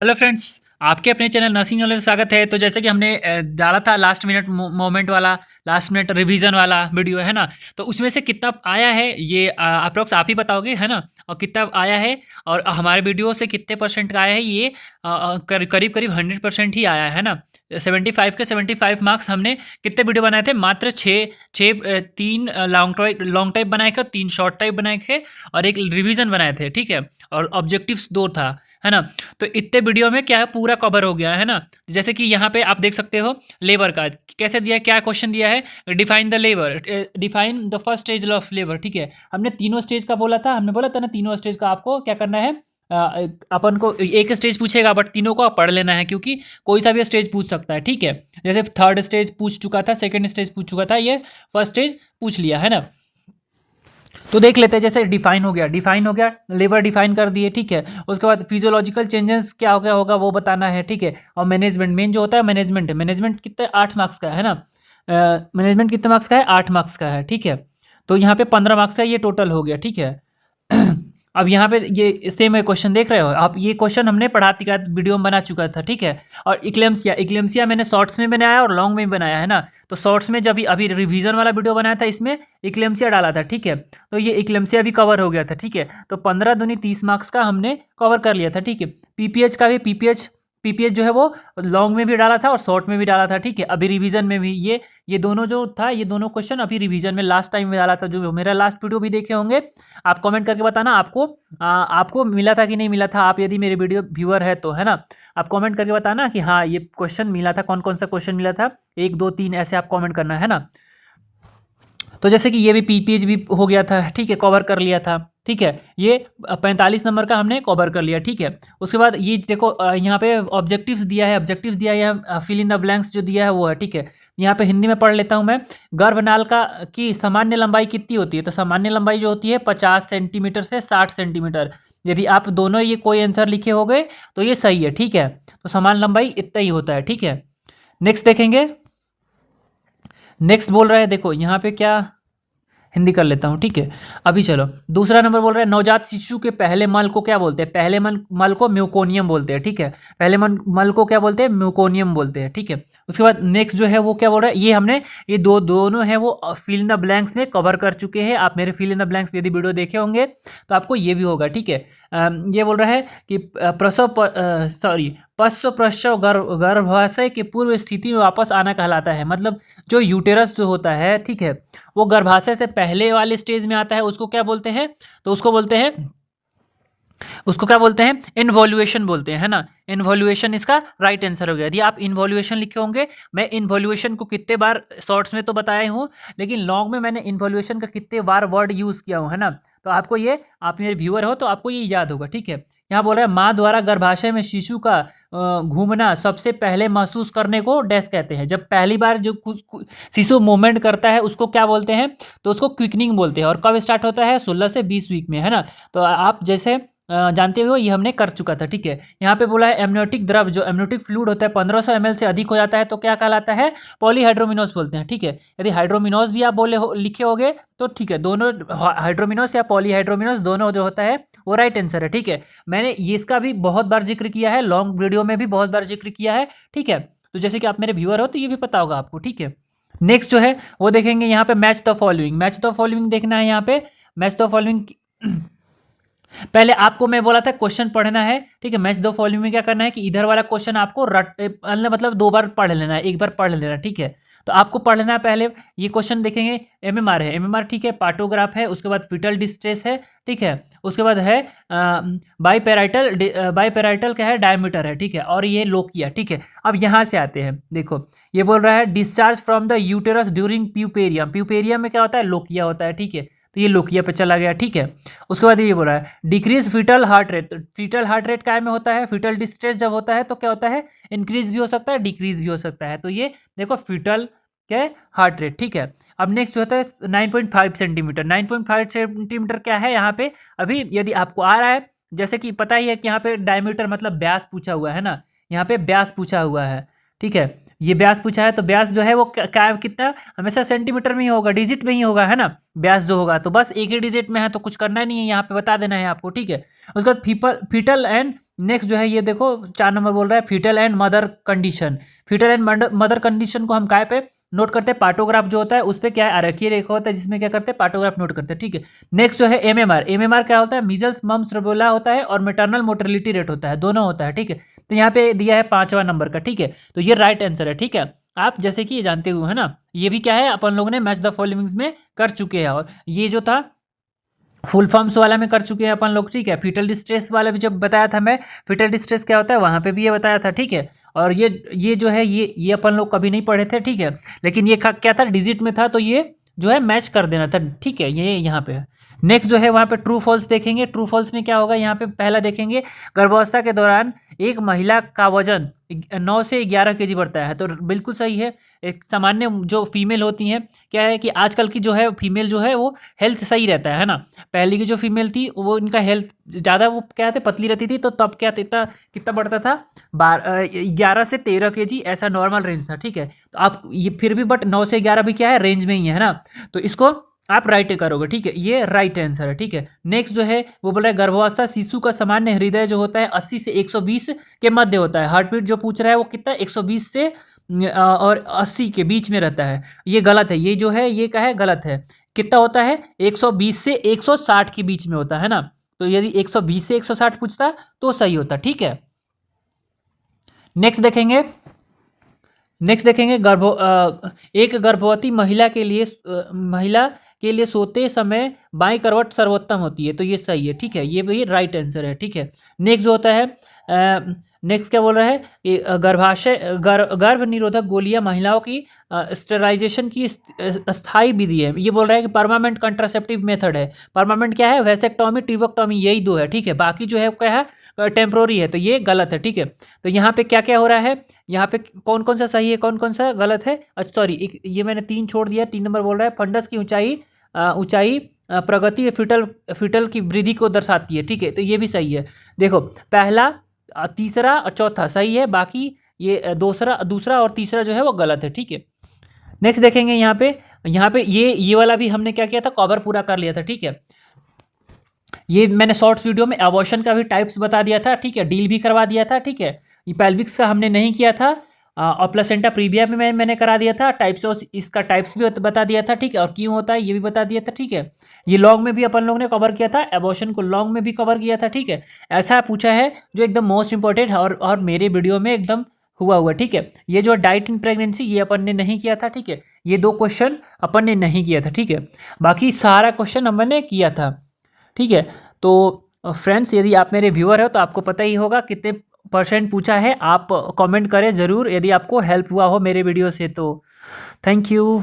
Hello friends, आपके अपने channel nursing knowledge में स्वागत है। तो जैसे कि हमने डाला था लास्ट मिनट मोमेंट वाला, लास्ट मिनट रिवीजन वाला वीडियो, है ना? तो उसमें से कितना आया है ये अप्रॉक्स आप ही बताओगे, है ना? और कितना आया है और हमारे वीडियो से कितने परसेंट का आया है ये करीब करीब 100% ही आया है ना? 75 के 75 मार्क्स हमने कितने वीडियो बनाए थे? मात्र छः छः तीन लॉन्ग टाइप बनाए थे और 3 शॉर्ट टाइप बनाए थे और एक रिवीजन बनाए थे, ठीक है? और ऑब्जेक्टिव्स 2 था, है ना? तो इतने वीडियो में क्या है, पूरा कवर हो गया है ना। जैसे कि यहाँ पे आप देख सकते हो लेबर का कैसे दिया है, क्या क्वेश्चन दिया है, define the labour, define the first stage of labour, ठीक है। हमने तीनों स्टेज का बोला था, हमने बोला था ना तीनों स्टेज का आपको क्या करना है। अपन को एक स्टेज पूछेगा बट तीनों को पढ़ लेना है, क्योंकि कोई सा भी स्टेज पूछ सकता है, ठीक है। जैसे थर्ड स्टेज पूछ चुका था, सेकेंड स्टेज पूछ चुका था, ये फर्स्ट स्टेज पूछ लिया है ना। तो देख लेते हैं, जैसे डिफाइन हो गया, लेबर डिफाइन कर दिए, ठीक है। उसके बाद फिजियोलॉजिकल चेंजेस क्या हो गया होगा वो बताना है, ठीक है। और मैनेजमेंट, मेन जो होता है मैनेजमेंट कितने 8 मार्क्स का है ना। मैनेजमेंट कितने मार्क्स का है, 8 मार्क्स का है, ठीक है। तो यहाँ पे 15 मार्क्स का ये टोटल हो गया, ठीक है। अब यहाँ पे ये सेम है क्वेश्चन, देख रहे हो आप, ये क्वेश्चन हमने पढ़ाती का वीडियो में बना चुका था, ठीक है। और इक्लेम्सिया मैंने शॉर्ट्स में बनाया और लॉन्ग में भी बनाया है ना। तो शॉर्ट्स में जब अभी रिवीजन वाला वीडियो बनाया था, इसमें इक्लेम्सिया डाला था, ठीक है। तो ये इक्लेम्सिया भी कवर हो गया था, ठीक है। तो 15 दूनी 30 मार्क्स का हमने कवर कर लिया था, ठीक है। पीपीएच का भी पीपीएच जो है वो लॉन्ग में भी डाला था और शॉर्ट में भी डाला था, ठीक है। अभी रिवीजन में भी ये दोनों जो था, ये दोनों क्वेश्चन अभी रिवीजन में लास्ट टाइम में डाला था। जो मेरा लास्ट वीडियो भी देखे होंगे, आप कमेंट करके बताना आपको मिला था कि नहीं मिला था। आप यदि मेरे वीडियो व्यूअर है तो, है ना, आप कमेंट करके बताना कि हाँ ये क्वेश्चन मिला था, कौन कौन सा क्वेश्चन मिला था, 1 2 3 ऐसे आप कमेंट करना, है ना। तो जैसे कि ये भी पीपीएच भी हो गया था, ठीक है, कवर कर लिया था, ठीक है। ये 45 नंबर का हमने कवर कर लिया, ठीक है। उसके बाद ये देखो, यहाँ पे ऑब्जेक्टिव्स दिया है, फिल इन द ब्लैंक्स जो दिया है वो है, ठीक है। यहाँ पे हिंदी में पढ़ लेता हूँ मैं। गर्भनाल का की सामान्य लंबाई कितनी होती है? तो सामान्य लंबाई जो होती है 50 सेंटीमीटर से 60 सेंटीमीटर। यदि आप दोनों ये कोई आंसर लिखे हो गए तो ये सही है, ठीक है। तो सामान्य लंबाई इतना ही होता है, ठीक है। नेक्स्ट देखेंगे। नेक्स्ट बोल रहा है, देखो यहाँ पे क्या, हिंदी कर लेता हूँ, ठीक है। अभी चलो दूसरा नंबर बोल रहा है, नवजात शिशु के पहले मल को क्या बोलते हैं? पहले मल को म्यूकोनियम बोलते हैं, ठीक है। पहले मल को क्या बोलते हैं? म्यूकोनियम बोलते हैं, ठीक है। उसके बाद नेक्स्ट जो है वो क्या बोल रहा है, ये हमने ये दोनों है वो फिल इन द ब्लैंक्स में कवर कर चुके हैं। आप मेरे फिल इन द ब्लैंक्स यदि वीडियो देखे होंगे तो आपको ये भी होगा, ठीक है। ये बोल रहा है कि पश्च प्रसव गर्भाशय के पूर्व स्थिति में वापस आना कहलाता है। मतलब जो यूटेरस जो होता है, ठीक है, वो गर्भाशय से पहले वाले स्टेज में आता है, उसको क्या बोलते हैं? तो उसको क्या बोलते हैं? इन्वॉल्यूएशन बोलते हैं, है ना। इन्वॉल्यूएशन इसका राइट आंसर हो गया। यदि आप इन्वॉल्यूएशन लिखे होंगे, मैं इन्वॉल्यूएशन को कितने बार शॉर्ट्स में तो बताया हूँ, लेकिन लॉन्ग में मैंने इन्वॉल्यूएशन का कितने बार वर्ड यूज़ किया हूँ, है ना। तो आपको ये, आप मेरे व्यूअर हो तो आपको ये याद होगा, ठीक है। यहाँ बोल रहा है, माँ द्वारा गर्भाशय में शिशु का घूमना सबसे पहले महसूस करने को डैश कहते हैं। जब पहली बार जो शिशु मूवमेंट करता है उसको क्या बोलते हैं? तो उसको क्विकनिंग बोलते हैं। और कब स्टार्ट होता है? 16 से 20 वीक में, है ना। तो आप जैसे जानते हो, ये हमने कर चुका था, ठीक है। यहाँ पे बोला है, एमनियोटिक द्रव जो एमनियोटिक फ्लूइड होता है 1500 ml से अधिक हो जाता है तो क्या कहलाता है? पॉलीहाइड्रोमिनोस बोलते हैं, ठीक है। यदि हाइड्रोमिनोस भी आप लिखे होगे तो ठीक है, दोनों हाइड्रोमिनोस या पॉलीहाइड्रोमिनोस दोनों जो होता है वो राइट आंसर है, ठीक है। मैंने ये इसका भी बहुत बार जिक्र किया है, लॉन्ग वीडियो में भी बहुत बार जिक्र किया है, ठीक है। तो जैसे कि आप मेरे व्यूअर हो तो ये भी पता होगा आपको, ठीक है। नेक्स्ट जो है वो देखेंगे, यहाँ पे मैच द फॉलोइंग देखना है। यहाँ पे मैच द फॉलोइंग पहले आपको मैं बोला था क्वेश्चन पढ़ना है, ठीक है। मैच द फॉलोइंग में क्या करना है कि इधर वाला क्वेश्चन आपको मतलब 2 बार पढ़ लेना है, 1 बार पढ़ लेना, ठीक है। तो आपको पढ़ना है पहले ये क्वेश्चन, देखेंगे एमएमआर है, ठीक है, पार्टोग्राफ है, उसके बाद फिटल डिस्ट्रेस है, ठीक है। उसके बाद है बाईपेराइटल क्या है? डायमीटर है, ठीक है। और ये लोकिया, ठीक है। अब यहाँ से आते हैं, देखो ये बोल रहा है, discharge from the uterus during puerperium में क्या होता है? लोकिया होता है, ठीक है। तो ये लोकिया पे चला गया, ठीक है। उसके बाद ये बोल रहा है, decrease fetal heart rate. Fetal heart rate क्या में होता है? फीटल डिस्ट्रेस जब होता है तो क्या होता है? इंक्रीज भी हो सकता है, डिक्रीज भी हो सकता है। तो ये देखो फीटल क्या है? हार्ट रेट, ठीक है। अब नेक्स्ट होता है 9.5 सेंटीमीटर। 9.5 सेंटीमीटर क्या है यहाँ पे? अभी यदि आपको आ रहा है, जैसे कि पता ही है कि यहाँ पे डायमीटर मतलब व्यास पूछा हुआ है ना, यहाँ पे व्यास पूछा हुआ है, ठीक है। ये व्यास पूछा है तो व्यास जो है वो क्या कितना, हमेशा सेंटीमीटर में ही होगा, डिजिट में ही होगा, है ना। व्यास जो होगा तो बस एक ही डिजिट में है तो कुछ करना नहीं है, यहाँ पे बता देना है आपको, ठीक है। उसके बाद फीटल एंड नेक्स्ट जो है ये देखो 4 नंबर बोल रहा है fetal and mother condition. Fetal and mother condition को हम काय पे नोट करते हैं, पार्टोग्राफ जो होता है उस पर क्या है, आरेखीय रेखा होता है जिसमें क्या करते हैं, पार्टोग्राफ नोट करते हैं, ठीक है। नेक्स्ट जो है एमएमआर। एमएमआर क्या होता है, मीजल्स मम्स रूबेला होता है और मैटरनल मोर्टेलिटी रेट होता है, दोनों होता है, ठीक है। तो यहाँ पे दिया है 5वां नंबर का, ठीक है। तो ये राइट आंसर है, ठीक है। आप जैसे कि ये जानते हुए है ना, ये भी क्या है अपन लोगों ने मैच द फॉलोइंग्स में कर चुके हैं, और ये जो था फुल फॉर्म्स वाला में कर चुके हैं अपन लोग, ठीक है। फीटल डिस्ट्रेस वाला भी जब बताया था मैं, फीटल डिस्ट्रेस क्या होता है वहाँ पे भी ये बताया था, ठीक है। और ये जो है ये अपन लोग कभी नहीं पढ़े थे, ठीक है। लेकिन ये क्या था, डिजिट में था, तो ये जो है मैच कर देना था, ठीक है। ये यहाँ पे है। नेक्स्ट जो है वहाँ पे ट्रू फॉल्स देखेंगे। ट्रू फॉल्स में क्या होगा, यहाँ पे पहला देखेंगे, गर्भावस्था के दौरान एक महिला का वजन 9 से 11 केजी बढ़ता है, तो बिल्कुल सही है। एक सामान्य जो फीमेल होती हैं, क्या है कि आजकल की जो है फीमेल जो है वो हेल्थ सही रहता है ना। पहले की जो फीमेल थी वो इनका हेल्थ ज़्यादा वो क्या थे, पतली रहती थी, तो तब क्या था, कितना बढ़ता था, 11 से 13 केजी ऐसा नॉर्मल रेंज था, ठीक है। तो आप ये फिर भी बट 9 से 11 भी क्या है, रेंज में ही है ना, तो इसको आप राइट करोगे, ठीक है। ये राइट आंसर है, ठीक है। नेक्स्ट जो है वो बोल रहा है गर्भावस्था शिशु का सामान्य हृदय जो होता है 80 से 120 के मध्य होता है। हार्ट बीट जो पूछ रहा है वो कितना, 120 से और 80 के बीच में रहता है। ये गलत है, ये जो है ये क्या है, गलत है। कितना होता है, 120 से 160 के बीच में होता है ना। तो यदि 120 से 160 पूछता तो सही होता, ठीक है। नेक्स्ट देखेंगे एक गर्भवती महिला के लिए सोते समय बाईं करवट सर्वोत्तम होती है, तो ये सही है, ठीक है। ये भी राइट आंसर है, ठीक है। नेक्स्ट जो होता है नेक्स्ट क्या बोल रहा है, गर्भ निरोधक गोलियां महिलाओं की स्टेराइजेशन की स्थायी विधि है। ये बोल रहा है कि परमानेंट कंट्रासेप्टिव मेथड है। परमानेंट क्या है, वैसेक्टोमी, ट्यूबोक्टोमी, यही दो है, ठीक है। बाकी जो है क्या है, टेम्प्रोरी है, तो ये गलत है, ठीक है। तो यहाँ पे क्या क्या हो रहा है, यहाँ पे कौन कौन सा सही है, कौन कौन सा गलत है। अच्छा सॉरी, ये मैंने 3 छोड़ दिया। 3 नंबर बोल रहा है फंडस की ऊंचाई प्रगति फिटल की वृद्धि को दर्शाती है, ठीक है। तो ये भी सही है। देखो पहला, तीसरा और चौथा सही है, बाकी ये दूसरा और तीसरा जो है वो गलत है, ठीक है। नेक्स्ट देखेंगे यहाँ पे ये वाला भी हमने क्या किया था, कवर पूरा कर लिया था, ठीक है। ये मैंने शॉर्ट्स वीडियो में एबॉर्शन का भी टाइप्स बता दिया था, ठीक है। डील भी करवा दिया था, ठीक है। ये पेल्विक्स का हमने नहीं किया था, और प्लेसेंटा प्रीविया में मैंने करा दिया था। इसका टाइप्स भी बता दिया था, ठीक है। और क्यों होता है ये भी बता दिया था, ठीक है। ये लॉन्ग में भी अपन लोग ने कवर किया था, एबॉर्शन को लॉन्ग में भी कवर किया था, ठीक है। ऐसा पूछा है जो एकदम मोस्ट इंपॉर्टेंट है और मेरे वीडियो में एकदम हुआ, ठीक है। ये जो डाइट इन प्रेगनेंसी ये अपन ने नहीं किया था, ठीक है। ये 2 क्वेश्चन अपन ने नहीं किया था, ठीक है। बाकी सारा क्वेश्चन अपन ने किया था, ठीक है। तो फ्रेंड्स यदि आप मेरे व्यूअर हो तो आपको पता ही होगा कितने % पूछा है। आप कमेंट करें ज़रूर यदि आपको हेल्प हुआ हो मेरे वीडियो से, तो थैंक यू।